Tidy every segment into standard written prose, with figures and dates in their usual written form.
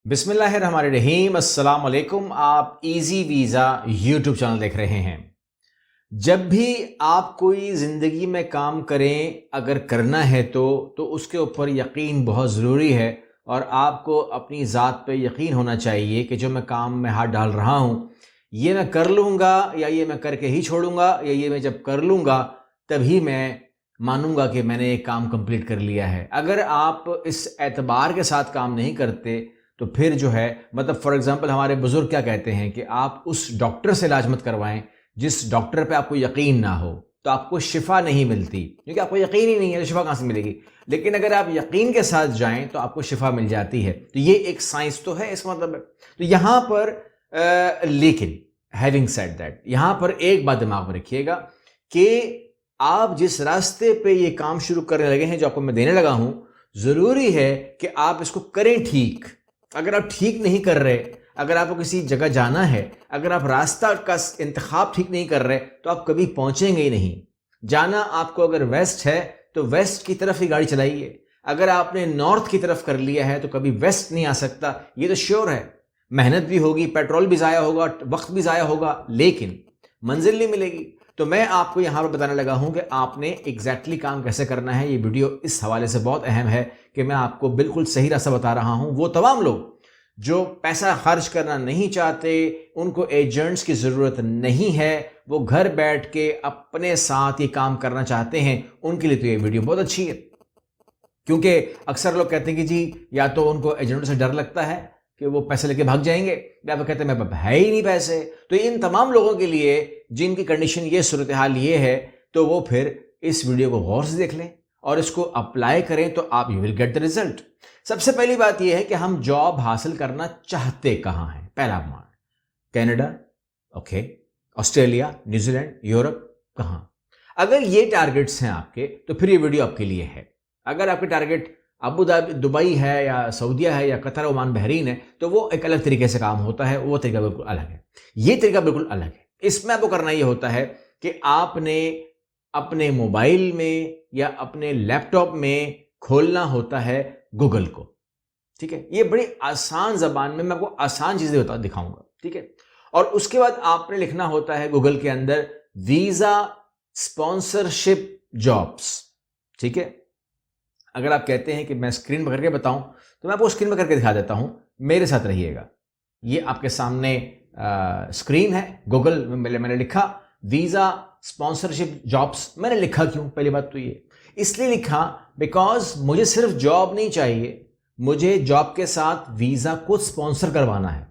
बिस्मिल्लाहिर्रहमानिर्रहीम। अस्सलाम वालेकुम। आप इजी वीज़ा यूट्यूब चैनल देख रहे हैं। जब भी आप कोई ज़िंदगी में काम करें, अगर करना है तो उसके ऊपर यकीन बहुत ज़रूरी है और आपको अपनी ज़ात पे यकीन होना चाहिए कि जो मैं काम में हाथ डाल रहा हूँ, ये मैं कर लूँगा या ये मैं करके ही छोड़ूँगा, या ये मैं जब कर लूँगा तभी मैं मानूँगा कि मैंने ये काम कंप्लीट कर लिया है। अगर आप इस एतबार के साथ काम नहीं करते तो फिर जो है, मतलब फॉर एग्ज़ाम्पल हमारे बुज़ुर्ग क्या कहते हैं कि आप उस डॉक्टर से इलाज मत करवाएँ जिस डॉक्टर पे आपको यकीन ना हो, तो आपको शिफा नहीं मिलती, क्योंकि आपको यकीन ही नहीं है तो शिफा कहाँ से मिलेगी। लेकिन अगर आप यकीन के साथ जाएं तो आपको शिफा मिल जाती है। तो ये एक साइंस तो है, इसका मतलब है। तो यहां पर लेकिन हैविंग सेड दैट, यहां पर एक बात दिमाग में रखिएगा कि आप जिस रास्ते पे ये काम शुरू करने लगे हैं, जो आपको मैं देने लगा हूं, जरूरी है कि आप इसको करें ठीक। अगर आप ठीक नहीं कर रहे, अगर आपको किसी जगह जाना है, अगर आप रास्ता का इंतखाब ठीक नहीं कर रहे, तो आप कभी पहुंचेंगे ही नहीं। जाना आपको अगर वेस्ट है तो वेस्ट की तरफ ही गाड़ी चलाइए। अगर आपने नॉर्थ की तरफ कर लिया है तो कभी वेस्ट नहीं आ सकता, ये तो श्योर है। मेहनत भी होगी, पेट्रोल भी ज़ाया होगा, वक्त भी ज़ाया होगा, लेकिन मंजिल नहीं मिलेगी। तो मैं आपको यहां पर बताने लगा हूं कि आपने एग्जैक्टली काम कैसे करना है। ये वीडियो इस हवाले से बहुत अहम है कि मैं आपको बिल्कुल सही रास्ता बता रहा हूं। वो तमाम लोग जो पैसा खर्च करना नहीं चाहते, उनको एजेंट्स की ज़रूरत नहीं है, वो घर बैठ के अपने साथ ये काम करना चाहते हैं, उनके लिए तो ये वीडियो बहुत अच्छी है। क्योंकि अक्सर लोग कहते हैं कि जी या तो उनको एजेंटों से डर लगता है कि वो पैसे लेके भाग जाएंगे, या वो कहते हैं मेरे पास है ही नहीं पैसे। तो इन तमाम लोगों के लिए जिनकी कंडीशन ये सूरत हाल ये है, तो वो फिर इस वीडियो को गौर से देख लें और इसको अप्लाई करें, तो आप you will get the result. सबसे पहली बात यह है कि हम जॉब हासिल करना चाहते कहां हैं। पहला मान, Canada, okay, Australia, New Zealand, Europe, कहां? अगर ये टारगेट्स हैं आपके तो फिर ये वीडियो आपके लिए है। अगर आपके टारगेट अबू धाबी, दुबई है या सऊदीया है या कतर, ओमान, बहरीन है, तो वो एक अलग तरीके से काम होता है, वो तरीका बिल्कुल अलग है। ये तरीका बिल्कुल अलग है। इसमें आपको करना ये होता है कि आपने अपने मोबाइल में या अपने लैपटॉप में खोलना होता है गूगल को। ठीक है, ये बड़ी आसान जबान में मैं आपको आसान चीजें दिखाऊंगा। ठीक है, और उसके बाद आपने लिखना होता है गूगल के अंदर वीजा स्पॉन्सरशिप जॉब्स। ठीक है, अगर आप कहते हैं कि मैं स्क्रीन पर करके बताऊं, तो मैं आपको स्क्रीन पर करके दिखा देता हूं, मेरे साथ रहिएगा। ये आपके सामने स्क्रीन है, गूगल में मैंने लिखा वीजा स्पॉन्सरशिप जॉब्स। मैंने लिखा क्यों? पहली बात तो ये इसलिए लिखा बिकॉज मुझे सिर्फ जॉब नहीं चाहिए, मुझे जॉब के साथ वीजा को स्पॉन्सर करवाना है।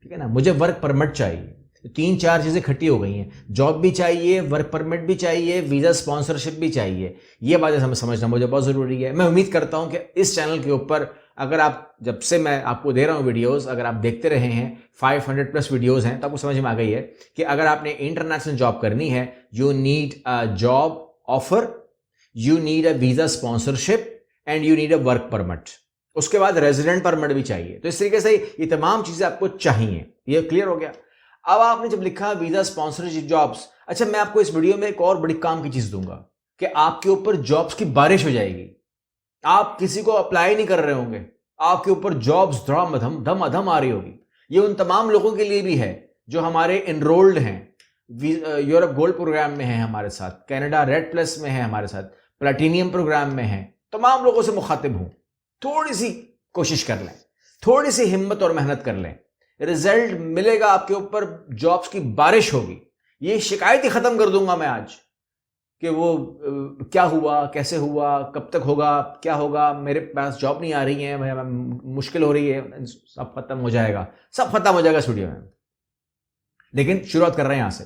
ठीक है ना, मुझे वर्क परमिट चाहिए। तीन चार चीजें इकट्ठी हो गई हैं, जॉब भी चाहिए, वर्क परमिट भी चाहिए, वीजा स्पॉन्सरशिप भी चाहिए। ये बातें हमें समझना मुझे बहुत जरूरी है। मैं उम्मीद करता हूं कि इस चैनल के ऊपर, अगर आप, जब से मैं आपको दे रहा हूं वीडियोस, अगर आप देखते रहे हैं, 500 प्लस वीडियोस हैं, तो आपको समझ में आ गई है कि अगर आपने इंटरनेशनल जॉब करनी है, you need a job offer, you need a visa sponsorship and you need a work permit. उसके बाद रेजिडेंट परमिट भी चाहिए। तो इस तरीके से ये तमाम चीजें आपको चाहिए। ये क्लियर हो गया? अब आपने जब लिखा वीजा स्पॉन्सरशिप जॉब्स, अच्छा, मैं आपको इस वीडियो में एक और बड़ी काम की चीज दूंगा कि आपके ऊपर जॉब्स की बारिश हो जाएगी। आप किसी को अप्लाई नहीं कर रहे होंगे, आपके ऊपर जॉब्स धम आ रही होगी। ये उन तमाम लोगों के लिए भी है जो हमारे एनरोल्ड हैं, यूरोप गोल्ड प्रोग्राम में है हमारे साथ, कनाडा रेड प्लस में है हमारे साथ, प्लेटिनियम प्रोग्राम में है। तमाम लोगों से मुखातिब हूं। थोड़ी सी कोशिश कर लें, थोड़ी सी हिम्मत और मेहनत कर लें, रिजल्ट मिलेगा आपके ऊपर, जॉब्स की बारिश होगी। ये शिकायत ही खत्म कर दूंगा मैं आज कि वो क्या हुआ, कैसे हुआ, कब तक होगा, क्या होगा, मेरे पास जॉब नहीं आ रही है, मुश्किल हो रही है। सब खत्म हो जाएगा, सब खत्म हो जाएगा इस वीडियो में। लेकिन शुरुआत कर रहे हैं यहां से।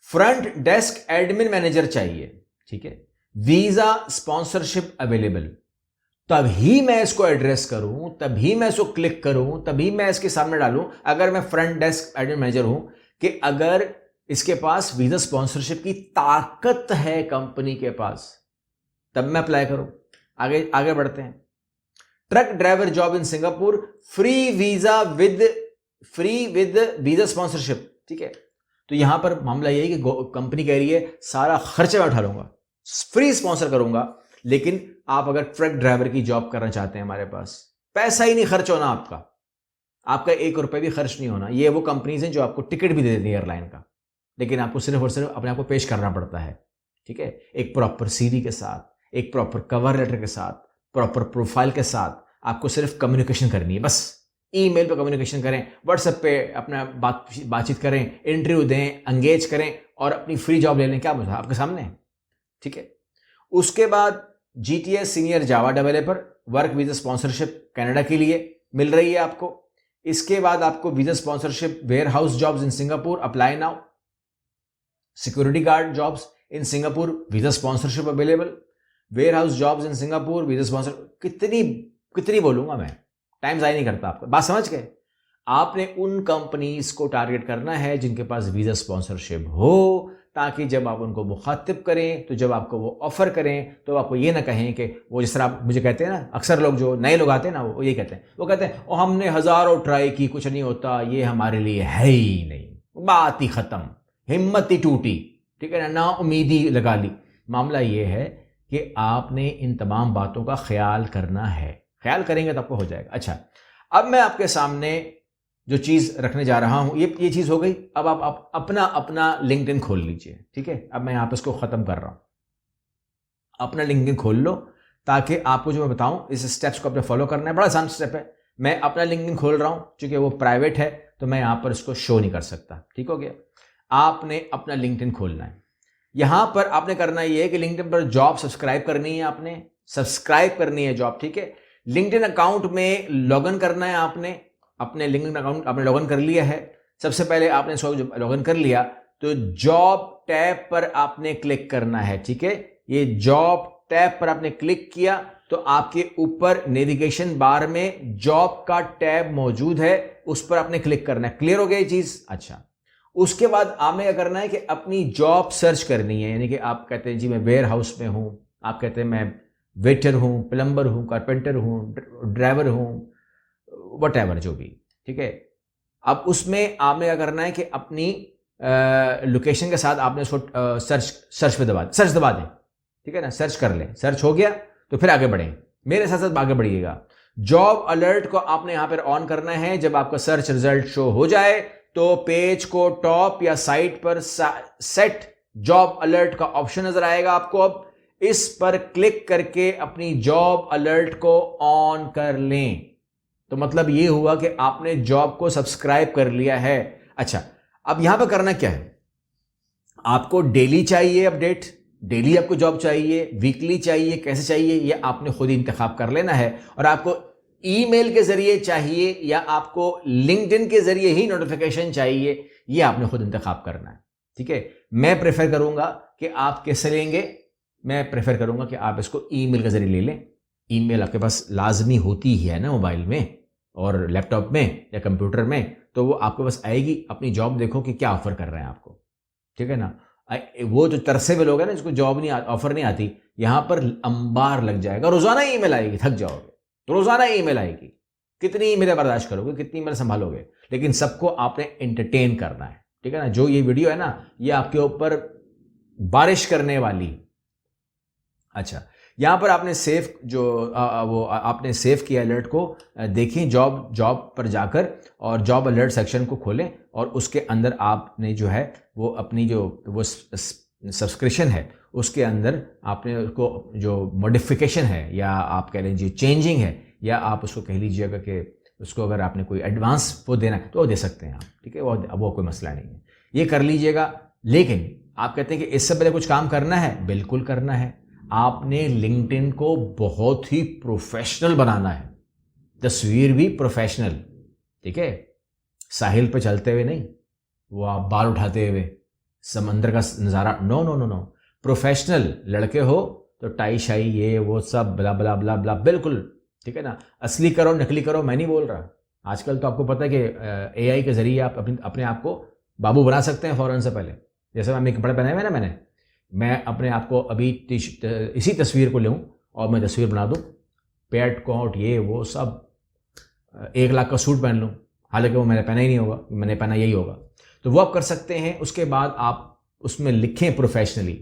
फ्रंट डेस्क एडमिन मैनेजर चाहिए। ठीक है, वीजा स्पॉन्सरशिप अवेलेबल। तभी मैं इसको एड्रेस करूं, तभी मैं इसको क्लिक करूं, तभी मैं इसके सामने डालूं, अगर मैं फ्रंट डेस्क एडमिन मैनेजर हूं, कि अगर इसके पास वीजा स्पॉन्सरशिप की ताकत है कंपनी के पास, तब मैं अप्लाई करूं। आगे आगे बढ़ते हैं। Truck driver job in Singapore, free visa with visa sponsorship. ठीक है, तो यहां पर मामला यह है कि कंपनी कह रही है सारा खर्चा मैं उठा लूंगा, फ्री स्पॉन्सर करूंगा। लेकिन आप अगर ट्रक ड्राइवर की जॉब करना चाहते हैं, हमारे पास पैसा ही नहीं खर्च होना आपका, आपका 1 रुपये भी खर्च नहीं होना। ये वो कंपनीज हैं जो आपको टिकट भी दे देती है एयरलाइन का, लेकिन आपको सिर्फ और सिर्फ अपने आप को पेश करना पड़ता है। ठीक है, एक प्रॉपर सीवी के साथ, एक प्रॉपर कवर लेटर के साथ, प्रॉपर प्रोफाइल के साथ आपको सिर्फ कम्युनिकेशन करनी है। बस ईमेल पे कम्युनिकेशन करें, व्हाट्सएप पे अपना बातचीत करें, इंटरव्यू दें, एंगेज करें और अपनी फ्री जॉब ले लें। क्या मुझे आपके सामने है। ठीक है, उसके बाद GTS senior Java developer, work visa sponsorship Canada के लिए मिल रही है आपको। इसके बाद आपको visa sponsorship warehouse jobs in Singapore, apply now. Security guard jobs in Singapore, visa sponsorship available. Warehouse jobs in Singapore, visa sponsor. कितनी बोलूंगा मैं, टाइम ज़ाया नहीं करता आपका। बात समझ गए। आपने उन कंपनीज को टारगेट करना है जिनके पास वीजा स्पॉन्सरशिप हो, ताकि जब आप उनको मुखातिब करें तो जब आपको वो ऑफर करें तो आपको ये ना कहें कि वो, जिस तरह आप मुझे कहते हैं ना, अक्सर लोग जो नए लोग आते हैं ना, वो ये कहते हैं, वो कहते हैं हमने हज़ारों ट्राई की, कुछ नहीं होता, ये हमारे लिए है ही नहीं, बात ही ख़त्म, हिम्मत ही टूटी। ठीक है ना उम्मीदी लगा ली। मामला ये है कि आपने इन तमाम बातों का ख्याल करना है। ख्याल करेंगे तो आपको हो जाएगा। अच्छा, अब मैं आपके सामने जो चीज़ रखने जा रहा हूं, ये चीज़ हो गई। अब आप अपना लिंक्डइन खोल लीजिए। ठीक है, अब मैं यहाँ पे इसको ख़त्म कर रहा हूँ। अपना लिंक्डइन खोल लो, ताकि आपको जो मैं बताऊं इस स्टेप्स को अपने फॉलो करना है। बड़ा आसान स्टेप है। मैं अपना लिंक्डइन खोल रहा हूँ, चूंकि वो प्राइवेट है तो मैं यहाँ पर इसको शो नहीं कर सकता। ठीक हो गया। आपने अपना लिंक्डइन खोलना है। यहाँ पर आपने करना ये है कि लिंक्डइन पर जॉब सब्सक्राइब करनी है, आपने सब्सक्राइब करनी है जॉब। ठीक है, लिंक्डइन अकाउंट में लॉगिन करना है आपने। अपने लिंक्डइन अकाउंट आपने लॉगिन कर लिया है। सबसे पहले आपने इसको लॉगिन कर लिया तो जॉब टैब पर आपने क्लिक करना है। ठीक है, ये जॉब टैब पर आपने क्लिक किया तो आपके ऊपर नेविगेशन बार में जॉब का टैब मौजूद है, उस पर आपने क्लिक करना है। क्लियर हो गया ये चीज। अच्छा, उसके बाद आपने क्या करना है कि अपनी जॉब सर्च करनी है। यानी कि आप कहते हैं जी मैं वेयर हाउस में हूं, आप कहते हैं मैं वेटर हूं, प्लम्बर हूं, कारपेंटर हूं, ड्राइवर हूं, वटएवर जो भी। ठीक है, अब उसमें आपने क्या करना है कि अपनी लोकेशन के साथ आपने उसको सर्च दबा दें। ठीक है ना, सर्च कर लें। सर्च हो गया तो फिर आगे बढ़ें, मेरे साथ साथ आगे बढ़िएगा। जॉब अलर्ट को आपने यहां पर ऑन करना है। जब आपका सर्च रिजल्ट शो हो जाए तो पेज को टॉप या साइड पर सेट जॉब अलर्ट का ऑप्शन नजर आएगा आपको। अब इस पर क्लिक करके अपनी जॉब अलर्ट को ऑन कर लें। तो मतलब ये हुआ कि आपने जॉब को सब्सक्राइब कर लिया है। अच्छा, अब यहां पर करना क्या है, आपको डेली चाहिए अपडेट, डेली आपको जॉब चाहिए, वीकली चाहिए, कैसे चाहिए ये आपने खुद ही इंतखाब कर लेना है। और आपको ईमेल के जरिए चाहिए या आपको लिंक्डइन के जरिए ही नोटिफिकेशन चाहिए, ये आपने खुद इंतखाब करना है। ठीक है, मैं प्रेफर करूंगा कि आप कैसे लेंगे, मैं प्रेफर करूंगा कि आप इसको ईमेल के जरिए ले लें। ईमेल आपके पास लाजमी होती ही है ना मोबाइल में और लैपटॉप में या कंप्यूटर में, तो वो आपके पास आएगी। अपनी जॉब देखो कि क्या ऑफर कर रहे हैं आपको। ठीक है ना, वो जो तरसे हुए लोग हैं ना जिसको जॉब नहीं ऑफर नहीं आती, यहां पर अंबार लग जाएगा। रोजाना ईमेल आएगी, थक जाओगे। रोजाना ईमेल आएगी, कितनी ईमेल बर्दाश्त करोगे, कितनी ईमेल संभालोगे। लेकिन सबको आपने एंटरटेन करना है। ठीक है ना, जो ये वीडियो है ना ये आपके ऊपर बारिश करने वाली। अच्छा, यहां पर आपने सेव जो वो आपने सेव किया अलर्ट को, देखें जॉब पर जाकर और जॉब अलर्ट सेक्शन को खोलें और उसके अंदर आपने जो है वो अपनी जो वो सब्सक्रिप्शन है उसके अंदर आपने उसको जो मॉडिफिकेशन है या आप कह लीजिए चेंजिंग है या आप उसको कह लीजिएगा कि उसको अगर आपने कोई एडवांस वो देना है तो वो दे सकते हैं आप। ठीक है, वो कोई मसला नहीं है, ये कर लीजिएगा। लेकिन आप कहते हैं कि इससे पहले कुछ काम करना है, बिल्कुल करना है। आपने लिंक्डइन को बहुत ही प्रोफेशनल बनाना है, तस्वीर भी प्रोफेशनल। ठीक है, साहिल पे चलते हुए नहीं, वो आप बाल उठाते हुए समंदर का नज़ारा, no no no no. Professional लड़के हो तो टाई शाई ये वो सब ब्ला ब्ला ब्ला ब्ला, बिल्कुल। ठीक है ना, असली करो नकली करो मैं नहीं बोल रहा। आजकल तो आपको पता है कि AI के जरिए आप अपने आप को बाबू बना सकते हैं फ़ौरन से पहले। जैसे मैं कपड़े पहने हुए ना मैं अपने आप को अभी इसी तस्वीर को लूँ और मैं तस्वीर बना दूँ, पैट कोट ये वो सब, 1 लाख का सूट पहन लूँ, हालांकि वो मैंने पहना ही नहीं होगा, मैंने पहना यही होगा। तो वो आप कर सकते हैं। उसके बाद आप उसमें लिखें प्रोफेशनली,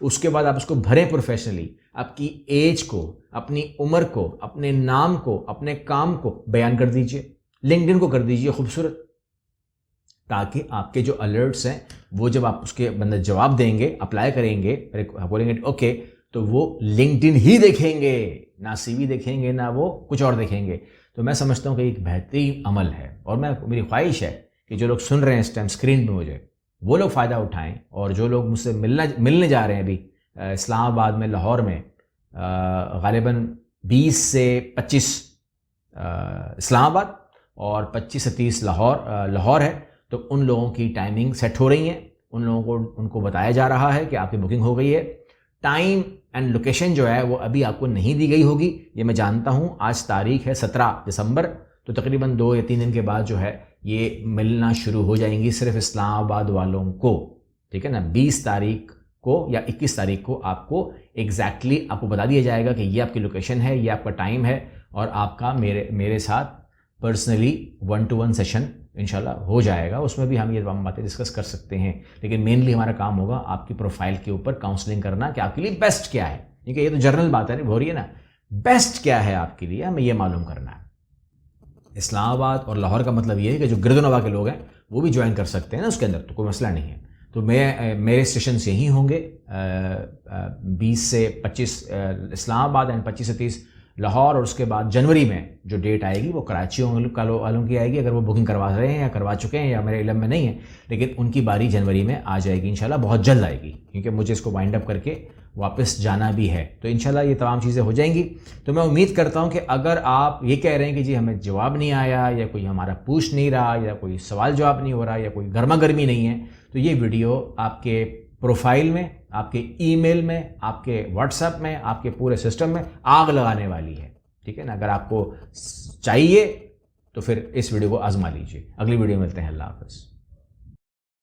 उसके बाद आप उसको भरें प्रोफेशनली। आपकी एज को, अपनी उम्र को, अपने नाम को, अपने काम को बयान कर दीजिए। लिंक्डइन को कर दीजिए खूबसूरत, ताकि आपके जो अलर्ट्स हैं वो जब आप उसके बंदे जवाब देंगे, अप्लाई करेंगे, बोलेंगे ओके, तो वो लिंक्डइन ही देखेंगे, ना सीवी देखेंगे, ना वो कुछ और देखेंगे। तो मैं समझता हूँ कि एक बेहतरीन अमल है, और मेरी ख्वाहिश है कि जो लोग सुन रहे हैं इस टाइम स्क्रीन पे मुझे, वो लोग फ़ायदा उठाएं, और जो लोग मुझसे मिलने जा रहे हैं अभी इस्लामाबाद में, लाहौर में, ग़ालिबन 20 से 25 इस्लामाबाद और 25 से 30 लाहौर है, तो उन लोगों की टाइमिंग सेट हो रही है, उन लोगों को उनको बताया जा रहा है कि आपकी बुकिंग हो गई है। टाइम एंड लोकेशन जो है वो अभी आपको नहीं दी गई होगी, ये मैं जानता हूँ। आज तारीख है 17 दिसंबर, तो तकरीबन 2 या 3 दिन के बाद जो है ये मिलना शुरू हो जाएंगी सिर्फ इस्लामाबाद वालों को, ठीक है ना। 20 तारीख को या 21 तारीख को आपको एग्जैक्टली आपको बता दिया जाएगा कि ये आपकी लोकेशन है, ये आपका टाइम है, और आपका मेरे साथ पर्सनली 1-to-1 सेशन इंशाल्लाह हो जाएगा। उसमें भी हम ये तमाम बातें डिस्कस कर सकते हैं, लेकिन मेनली हमारा काम होगा आपकी प्रोफाइल के ऊपर काउंसलिंग करना कि आपके लिए बेस्ट क्या है। ठीक है, ये तो जनरल बात है हो रही है ना, बेस्ट क्या है आपके लिए, हमें ये मालूम करना है। इस्लामाबाद और लाहौर का मतलब ये है कि जो गिरदनवा के लोग हैं वो भी ज्वाइन कर सकते हैं ना उसके अंदर, तो कोई मसला नहीं है। तो मेरे स्टेशन यहीं होंगे 20 से 25 इस्लामाबाद एंड 25 से 30 लाहौर, और उसके बाद जनवरी में जो डेट आएगी वो कराची वालों की आएगी, अगर वो बुकिंग करवा रहे हैं या करवा चुके हैं या मेरे इलम में नहीं है, लेकिन उनकी बारी जनवरी में आ जाएगी इंशाल्लाह, बहुत जल्द आएगी, क्योंकि मुझे इसको वाइंड अप करके वापस जाना भी है। तो इंशाल्लाह ये तमाम चीज़ें हो जाएंगी। तो मैं उम्मीद करता हूँ कि अगर आप ये कह रहे हैं कि जी हमें जवाब नहीं आया, या कोई हमारा पूछ नहीं रहा, या कोई सवाल जवाब नहीं हो रहा, या कोई गर्मा गर्मी नहीं है, तो ये वीडियो आपके प्रोफाइल में, आपके ईमेल में, आपके व्हाट्सएप में, आपके पूरे सिस्टम में आग लगाने वाली है। ठीक है ना, अगर आपको चाहिए तो फिर इस वीडियो को आजमा लीजिए। अगली वीडियो में मिलते हैं। अल्लाह हाफ़िज़।